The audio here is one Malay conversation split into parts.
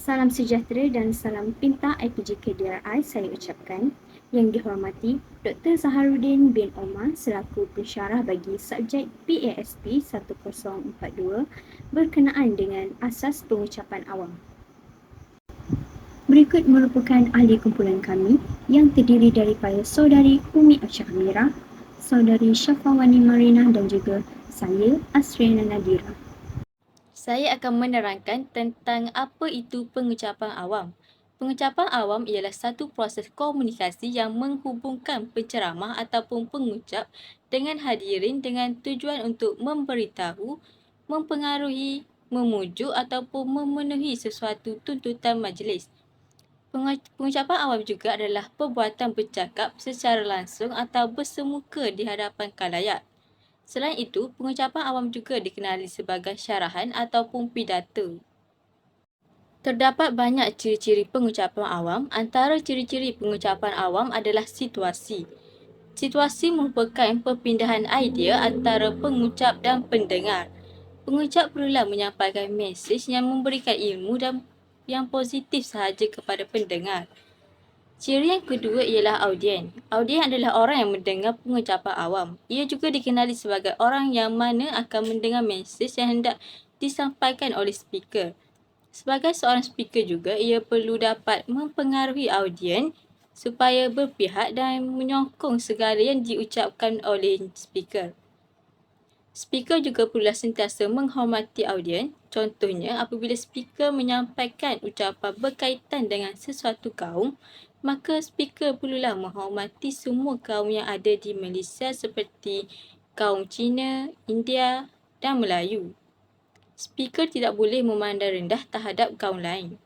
Salam sejahtera dan salam pintar IPGKDRI saya ucapkan. Yang dihormati Dr. Zaharuddin bin Omar selaku pensyarah bagi subjek PASP 1042 berkenaan dengan asas pengucapan awam. Berikut merupakan ahli kumpulan kami yang terdiri daripada Saudari Umi Aisyah Amirah, Saudari Syafawani Marinah dan juga saya Asriana Nadira. Saya akan menerangkan tentang apa itu pengucapan awam. Pengucapan awam ialah satu proses komunikasi yang menghubungkan penceramah ataupun pengucap dengan hadirin dengan tujuan untuk memberitahu, mempengaruhi, memujuk ataupun memenuhi sesuatu tuntutan majlis. Pengucapan awam juga adalah perbuatan bercakap secara langsung atau bersemuka di hadapan khalayak. Selain itu, pengucapan awam juga dikenali sebagai syarahan ataupun pidato. Terdapat banyak ciri-ciri pengucapan awam. Antara ciri-ciri pengucapan awam adalah situasi. Situasi merupakan perpindahan idea antara pengucap dan pendengar. Pengucap perlulah menyampaikan mesej yang memberikan ilmu dan yang positif sahaja kepada pendengar. Ciri yang kedua ialah audien. Audien adalah orang yang mendengar pengucapan awam. Ia juga dikenali sebagai orang yang mana akan mendengar mesej yang hendak disampaikan oleh speaker. Sebagai seorang speaker juga, ia perlu dapat mempengaruhi audien supaya berpihak dan menyokong segala yang diucapkan oleh speaker. Speaker juga perlu sentiasa menghormati audien. Contohnya, apabila speaker menyampaikan ucapan berkaitan dengan sesuatu kaum, maka speaker perlulah menghormati semua kaum yang ada di Malaysia seperti kaum Cina, India dan Melayu. Speaker tidak boleh memandang rendah terhadap kaum lain.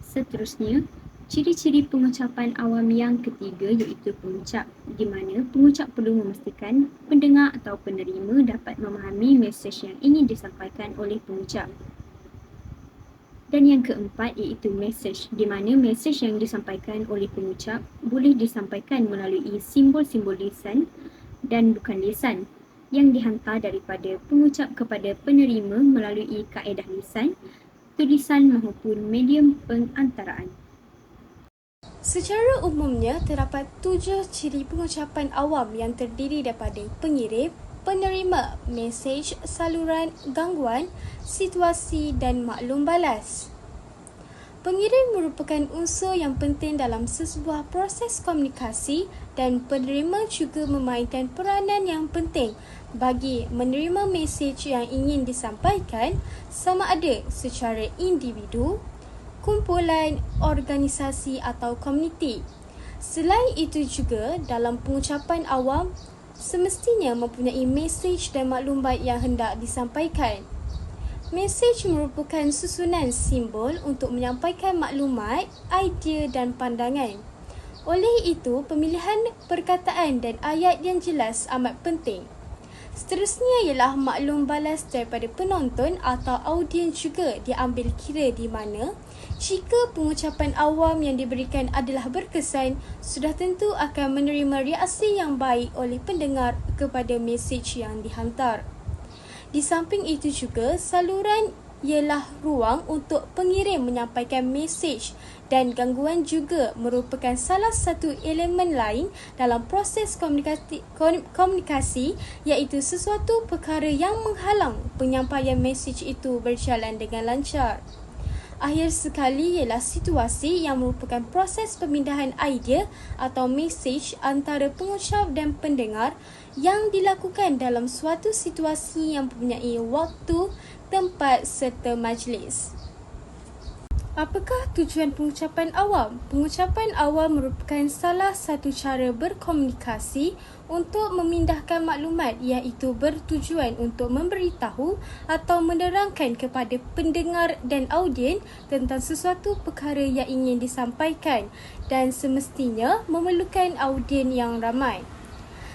Seterusnya, ciri-ciri pengucapan awam yang ketiga iaitu pengucap, di mana pengucap perlu memastikan pendengar atau penerima dapat memahami mesej yang ingin disampaikan oleh pengucap. Dan yang keempat iaitu mesej, di mana mesej yang disampaikan oleh pengucap boleh disampaikan melalui simbol-simbol lisan dan bukan lisan yang dihantar daripada pengucap kepada penerima melalui kaedah lisan, tulisan maupun medium pengantaraan. Secara umumnya, terdapat 7 ciri pengucapan awam yang terdiri daripada pengirim, penerima, mesej, saluran, gangguan, situasi dan maklum balas. Pengirim merupakan unsur yang penting dalam sebuah proses komunikasi dan penerima juga memainkan peranan yang penting bagi menerima mesej yang ingin disampaikan sama ada secara individu, kumpulan, organisasi atau komuniti. Selain itu juga, dalam pengucapan awam, semestinya mempunyai mesej dan maklumat yang hendak disampaikan. Mesej merupakan susunan simbol untuk menyampaikan maklumat, idea dan pandangan. Oleh itu, pemilihan perkataan dan ayat yang jelas amat penting. Seterusnya ialah maklum balas daripada penonton atau audien juga diambil kira di mana jika pengucapan awam yang diberikan adalah berkesan, sudah tentu akan menerima reaksi yang baik oleh pendengar kepada mesej yang dihantar. Di samping itu juga, saluran ialah ruang untuk pengirim menyampaikan mesej dan gangguan juga merupakan salah satu elemen lain dalam proses komunikasi iaitu sesuatu perkara yang menghalang penyampaian mesej itu berjalan dengan lancar. Akhir sekali ialah situasi yang merupakan proses pemindahan idea atau mesej antara pengucap dan pendengar yang dilakukan dalam suatu situasi yang mempunyai waktu, tempat serta majlis. Apakah tujuan pengucapan awam? Pengucapan awam merupakan salah satu cara berkomunikasi untuk memindahkan maklumat iaitu bertujuan untuk memberitahu atau menerangkan kepada pendengar dan audien tentang sesuatu perkara yang ingin disampaikan dan semestinya memerlukan audien yang ramai.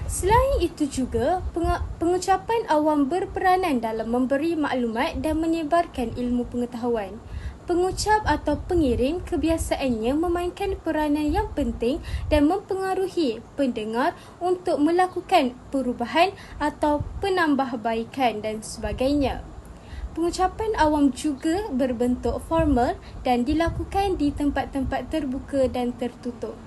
Selain itu juga, pengucapan awam berperanan dalam memberi maklumat dan menyebarkan ilmu pengetahuan. Pengucap atau pengirim kebiasaannya memainkan peranan yang penting dan mempengaruhi pendengar untuk melakukan perubahan atau penambahbaikan dan sebagainya. Pengucapan awam juga berbentuk formal dan dilakukan di tempat-tempat terbuka dan tertutup.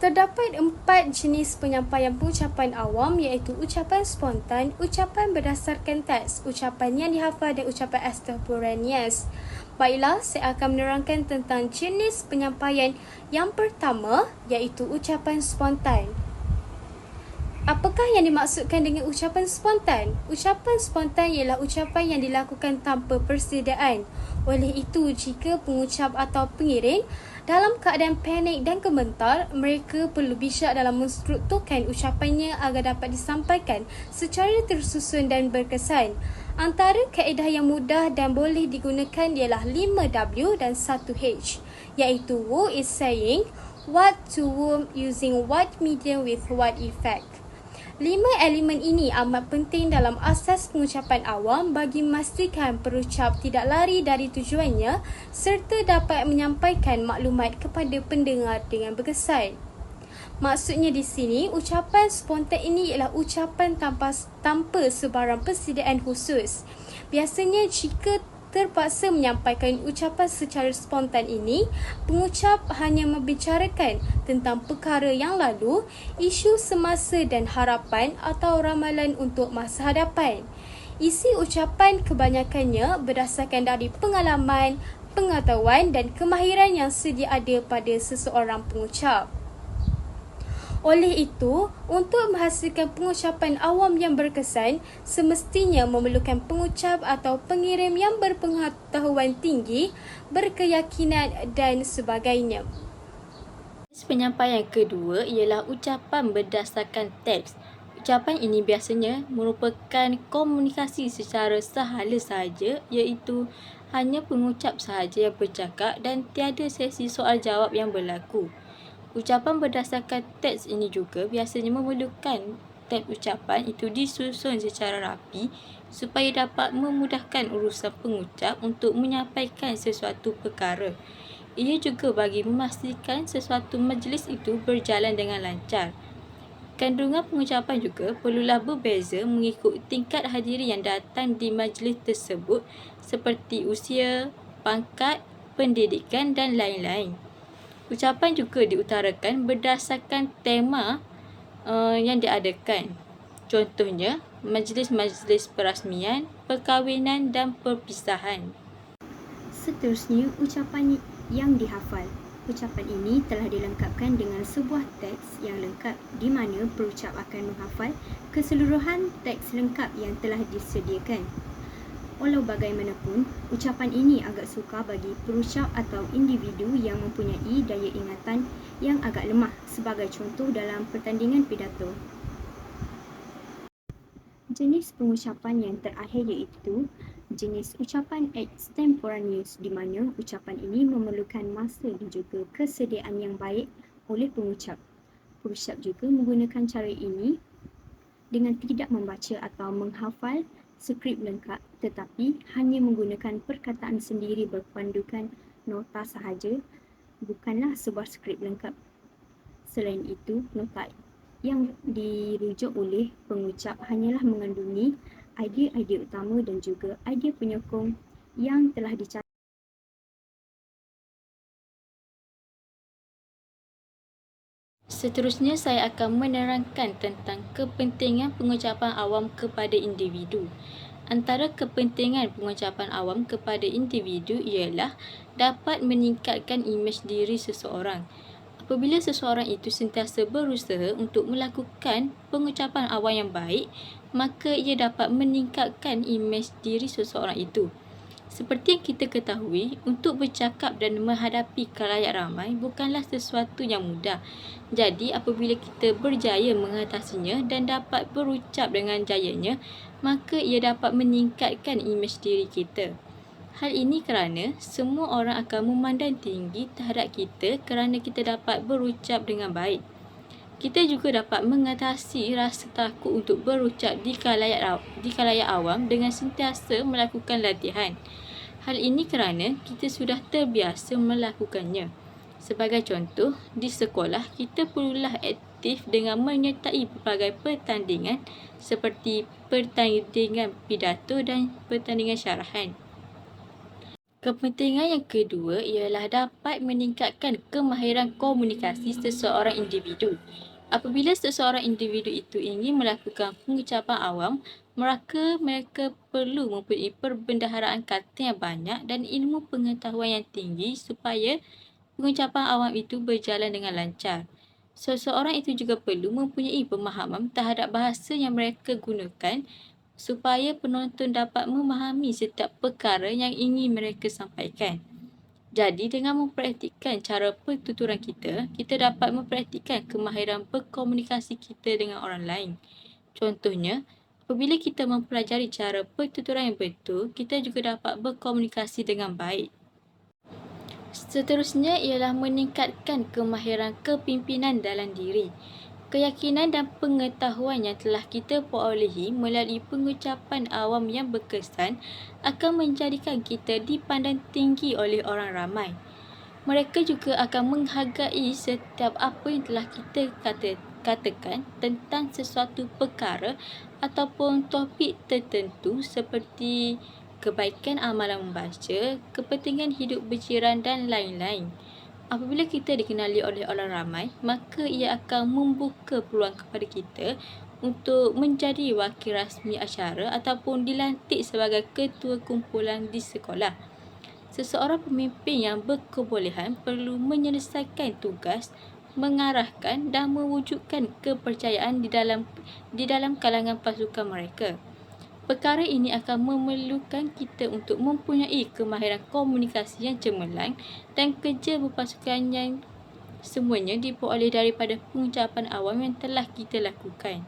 Terdapat 4 jenis penyampaian pengucapan awam iaitu ucapan spontan, ucapan berdasarkan teks, ucapan yang dihafal dan ucapan extemporaneous. Baiklah, saya akan menerangkan tentang jenis penyampaian yang pertama iaitu ucapan spontan. Apakah yang dimaksudkan dengan ucapan spontan? Ucapan spontan ialah ucapan yang dilakukan tanpa persediaan. Oleh itu, jika pengucap atau pengirim dalam keadaan panik dan gemetar, mereka perlu bijak dalam menstrukturkan ucapannya agar dapat disampaikan secara tersusun dan berkesan. Antara kaedah yang mudah dan boleh digunakan ialah 5W dan 1H, iaitu who is saying, what to whom, using what medium with what effect. 5 elemen ini amat penting dalam asas pengucapan awam bagi memastikan perucap tidak lari dari tujuannya serta dapat menyampaikan maklumat kepada pendengar dengan berkesan. Maksudnya di sini, ucapan spontan ini ialah ucapan tanpa sebarang persediaan khusus. Biasanya jika terpaksa menyampaikan ucapan secara spontan ini, pengucap hanya membicarakan tentang perkara yang lalu, isu semasa dan harapan atau ramalan untuk masa hadapan. Isi ucapan kebanyakannya berdasarkan dari pengalaman, pengetahuan dan kemahiran yang sedia ada pada seseorang pengucap. Oleh itu, untuk menghasilkan pengucapan awam yang berkesan, semestinya memerlukan pengucap atau pengirim yang berpengetahuan tinggi, berkeyakinan dan sebagainya. Penyampaian kedua ialah ucapan berdasarkan teks. Ucapan ini biasanya merupakan komunikasi secara sehala sahaja, iaitu hanya pengucap sahaja yang bercakap dan tiada sesi soal jawab yang berlaku. Ucapan berdasarkan teks ini juga biasanya memerlukan teks ucapan itu disusun secara rapi supaya dapat memudahkan urusan pengucap untuk menyampaikan sesuatu perkara. Ia juga bagi memastikan sesuatu majlis itu berjalan dengan lancar. Kandungan pengucapan juga perlulah berbeza mengikut tingkat hadiri yang datang di majlis tersebut seperti usia, pangkat, pendidikan dan lain-lain. Ucapan juga diutarakan berdasarkan tema yang diadakan. Contohnya, majlis-majlis perasmian, perkahwinan dan perpisahan. Seterusnya, ucapan yang dihafal. Ucapan ini telah dilengkapkan dengan sebuah teks yang lengkap di mana perucap akan menghafal keseluruhan teks lengkap yang telah disediakan. Walau bagaimanapun, ucapan ini agak sukar bagi perucap atau individu yang mempunyai daya ingatan yang agak lemah, sebagai contoh dalam pertandingan pidato. Jenis pengucapan yang terakhir iaitu jenis ucapan extemporaneous, di mana ucapan ini memerlukan masa dan juga kesediaan yang baik oleh pengucap. Perucap juga menggunakan cara ini dengan tidak membaca atau menghafal skrip lengkap, tetapi hanya menggunakan perkataan sendiri berpandukan nota sahaja, bukanlah sebuah skrip lengkap. Selain itu, nota yang dirujuk oleh pengucap hanyalah mengandungi idea-idea utama dan juga idea penyokong yang telah dicatat. Seterusnya, saya akan menerangkan tentang kepentingan pengucapan awam kepada individu. Antara kepentingan pengucapan awam kepada individu ialah dapat meningkatkan imej diri seseorang. Apabila seseorang itu sentiasa berusaha untuk melakukan pengucapan awam yang baik, maka ia dapat meningkatkan imej diri seseorang itu. Seperti yang kita ketahui, untuk bercakap dan menghadapi khalayak ramai bukanlah sesuatu yang mudah. Jadi, apabila kita berjaya mengatasinya dan dapat berucap dengan jayanya, maka ia dapat meningkatkan imej diri kita. Hal ini kerana semua orang akan memandang tinggi terhadap kita kerana kita dapat berucap dengan baik. Kita juga dapat mengatasi rasa takut untuk berucap di khalayak awam dengan sentiasa melakukan latihan. Hal ini kerana kita sudah terbiasa melakukannya. Sebagai contoh, di sekolah kita perlulah aktif dengan menyertai pelbagai pertandingan seperti pertandingan pidato dan pertandingan syarahan. Kepentingan yang kedua ialah dapat meningkatkan kemahiran komunikasi seseorang individu. Apabila seseorang individu itu ingin melakukan pengucapan awam, maka mereka perlu mempunyai perbendaharaan kata yang banyak dan ilmu pengetahuan yang tinggi supaya pengucapan awam itu berjalan dengan lancar. Seseorang itu juga perlu mempunyai pemahaman terhadap bahasa yang mereka gunakan supaya penonton dapat memahami setiap perkara yang ingin mereka sampaikan. Jadi, dengan mempraktikkan cara pertuturan kita dapat mempraktikkan kemahiran berkomunikasi kita dengan orang lain. Contohnya, apabila kita mempelajari cara pertuturan yang betul, kita juga dapat berkomunikasi dengan baik. Seterusnya ialah meningkatkan kemahiran kepimpinan dalam diri. Keyakinan dan pengetahuan yang telah kita perolehi melalui pengucapan awam yang berkesan akan menjadikan kita dipandang tinggi oleh orang ramai. Mereka juga akan menghargai setiap apa yang telah kita katakan tentang sesuatu perkara ataupun topik tertentu seperti kebaikan amalan membaca, kepentingan hidup berjiran dan lain-lain. Apabila kita dikenali oleh orang ramai, maka ia akan membuka peluang kepada kita untuk menjadi wakil rasmi acara ataupun dilantik sebagai ketua kumpulan di sekolah. Seseorang pemimpin yang berkebolehan perlu menyelesaikan tugas, mengarahkan dan mewujudkan kepercayaan di dalam kalangan pasukan mereka. Perkara ini akan memerlukan kita untuk mempunyai kemahiran komunikasi yang cemerlang dan kerja berpasukan yang semuanya diperoleh daripada pengucapan awam yang telah kita lakukan.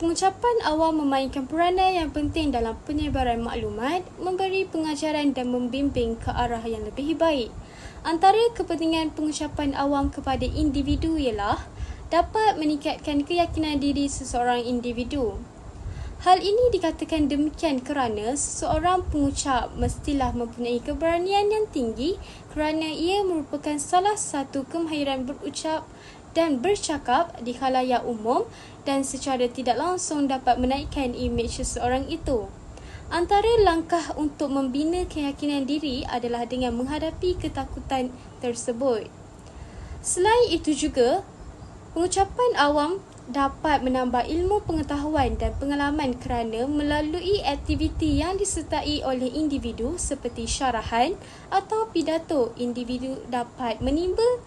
Pengucapan awam memainkan peranan yang penting dalam penyebaran maklumat, memberi pengajaran dan membimbing ke arah yang lebih baik. Antara kepentingan pengucapan awam kepada individu ialah dapat meningkatkan keyakinan diri seseorang individu. Hal ini dikatakan demikian kerana seseorang pengucap mestilah mempunyai keberanian yang tinggi kerana ia merupakan salah satu kemahiran berucap dan bercakap di khalayak umum dan secara tidak langsung dapat menaikkan imej seseorang itu. Antara langkah untuk membina keyakinan diri adalah dengan menghadapi ketakutan tersebut. Selain itu juga, pengucapan awam dapat menambah ilmu pengetahuan dan pengalaman kerana melalui aktiviti yang disertai oleh individu seperti syarahan atau pidato, individu dapat menimba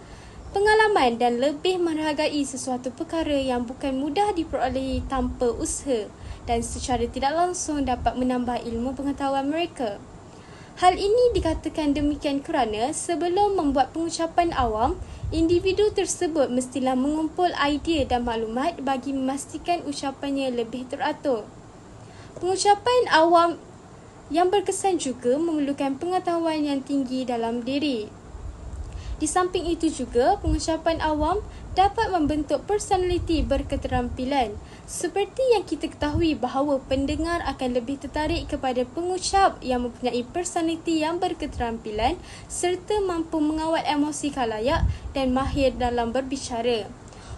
pengalaman dan lebih menghargai sesuatu perkara yang bukan mudah diperolehi tanpa usaha dan secara tidak langsung dapat menambah ilmu pengetahuan mereka. Hal ini dikatakan demikian kerana sebelum membuat pengucapan awam, individu tersebut mestilah mengumpul idea dan maklumat bagi memastikan ucapannya lebih teratur. Pengucapan awam yang berkesan juga memerlukan pengetahuan yang tinggi dalam diri. Di samping itu juga, pengucapan awam dapat membentuk personaliti berketerampilan. Seperti yang kita ketahui bahawa pendengar akan lebih tertarik kepada pengucap yang mempunyai personaliti yang berketerampilan serta mampu mengawal emosi khalayak dan mahir dalam berbicara.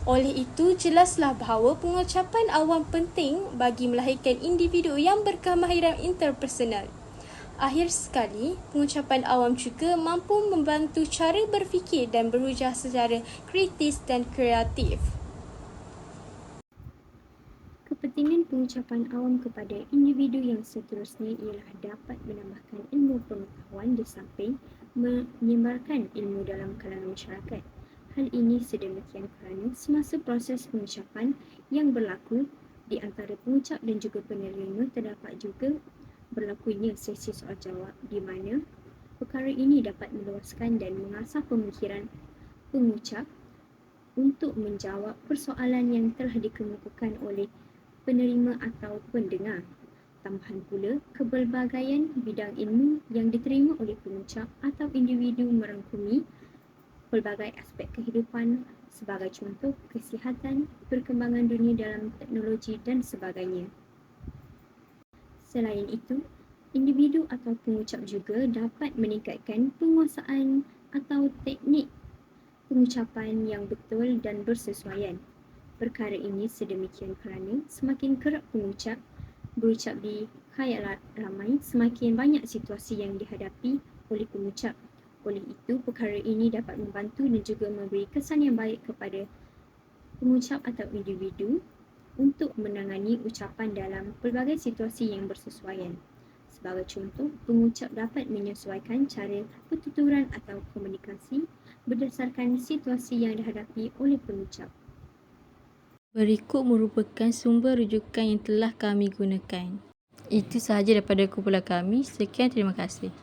Oleh itu, jelaslah bahawa pengucapan awam penting bagi melahirkan individu yang berkemahiran interpersonal. Akhir sekali, pengucapan awam juga mampu membantu cara berfikir dan berujar secara kritis dan kreatif. Kepentingan pengucapan awam kepada individu yang seterusnya ialah dapat menambahkan ilmu pengetahuan di samping menyebarkan ilmu dalam kalangan masyarakat. Hal ini sedemikian kerana semasa proses pengucapan yang berlaku di antara pengucap dan juga penerima terdapat juga berlakunya sesi soal jawab di mana perkara ini dapat meluaskan dan mengasah pemikiran pengucap untuk menjawab persoalan yang telah dikemukakan oleh penerima atau pendengar. Tambahan pula, kepelbagaian bidang ilmu yang diterima oleh pengucap atau individu merangkumi pelbagai aspek kehidupan sebagai contoh kesihatan, perkembangan dunia dalam teknologi dan sebagainya. Selain itu, individu atau pengucap juga dapat meningkatkan penguasaan atau teknik pengucapan yang betul dan bersesuaian. Perkara ini sedemikian kerana semakin kerap pengucap berucap di khayal ramai, semakin banyak situasi yang dihadapi oleh pengucap. Oleh itu, perkara ini dapat membantu dan juga memberi kesan yang baik kepada pengucap atau individu untuk menangani ucapan dalam pelbagai situasi yang bersesuaian. Sebagai contoh, pengucap dapat menyesuaikan cara pertuturan atau komunikasi berdasarkan situasi yang dihadapi oleh pengucap. Berikut merupakan sumber rujukan yang telah kami gunakan. Itu sahaja daripada kumpulan kami. Sekian, terima kasih.